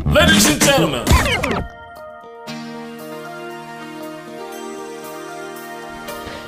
Ladies and gentlemen.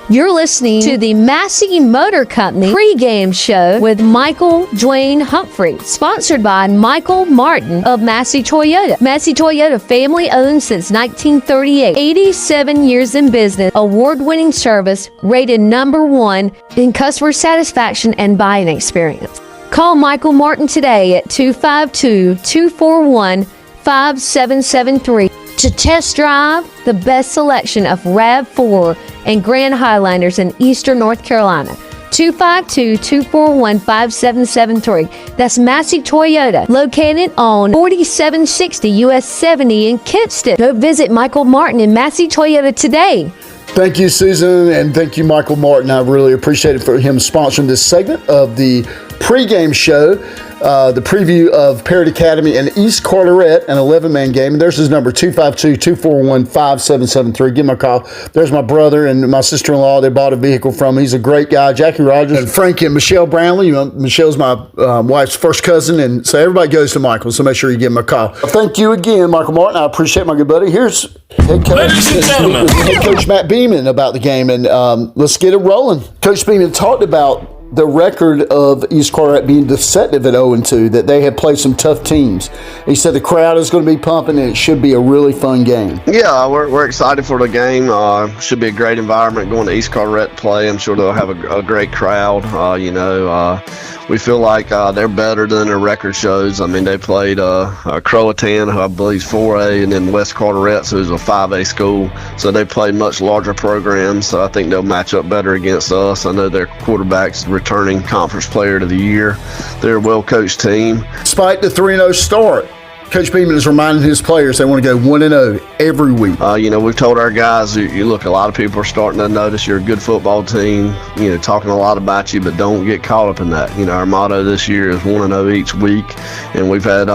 You're listening to the Massey Motor Company pregame show with Michael, Dwayne, Humphrey, sponsored by Michael Martin of Massey Toyota. Massey Toyota, family owned since 1938, 87 years in business, award-winning service, rated #1 in customer satisfaction and buying experience. Call Michael Martin today at 252-241-5773 to test drive the best selection of RAV4 and Grand Highlanders in Eastern North Carolina. 252-241-5773. That's Massey Toyota, located on 4760 US 70 in Kinston. Go visit Michael Martin and Massey Toyota today. Thank you, Susan, and thank you, Michael Martin. I really appreciate it for him sponsoring this segment of the pregame show. The preview of Parrott Academy and East Carteret, an 11-man game. And there's his number, 252-241-5773. Give him a call. There's my brother and my sister-in-law. They bought a vehicle from him. He's a great guy. Jackie Rogers and Frank and Michelle Brownlee. You know, Michelle's my wife's first cousin, and so everybody goes to Michael, so make sure you give him a call. Thank you again, Michael Martin. I appreciate my good buddy. Here's head coach, Ladies and gentlemen. Head coach Matt Beeman about the game, and let's get it rolling. Coach Beeman talked about the record of East Carteret being deceptive at 0-2, that they have played some tough teams. He said the crowd is going to be pumping and it should be a really fun game. Yeah, we're excited for the game. Should be a great environment going to East Carteret to play. I'm sure they'll have a great crowd. We feel like they're better than their record shows. I mean, they played Croatan, who I believe is 4A, and then West Carteret, who's a 5A school. So they played much larger programs. So I think they'll match up better against us. I know their quarterback's returning conference player of the year. They're a well-coached team. Despite the 3-0 start, Coach Beeman is reminding his players they want to go 1-0 every week. We've told our guys, you look, a lot of people are starting to notice you're a good football team, talking a lot about you, but don't get caught up in that. Our motto this year is 1-0 each week, and we've had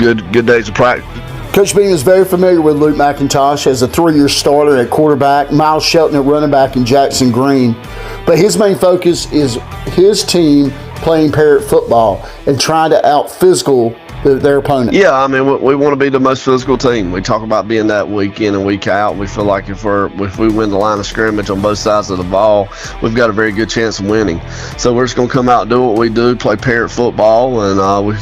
good days of practice. Coach Beeman is very familiar with Luke McIntosh as a 3-year starter at quarterback, Miles Shelton at running back, and Jackson Green. But his main focus is his team playing Parrott football and trying to out-physical their opponent. Yeah, I mean, we want to be the most physical team. We talk about being that week in and week out. We feel like if we win the line of scrimmage on both sides of the ball, we've got a very good chance of winning. So we're just going to come out and do what we do, play Parrott football, and we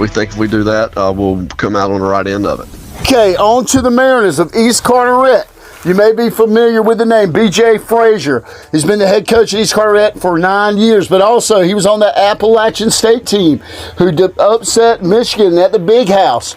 think if we do that, we'll come out on the right end of it. Okay, on to the Mariners of East Carteret. You may be familiar with the name B.J. Frazier. He's been the head coach at East Carteret for 9 years, but also he was on the Appalachian State team who upset Michigan at the Big House.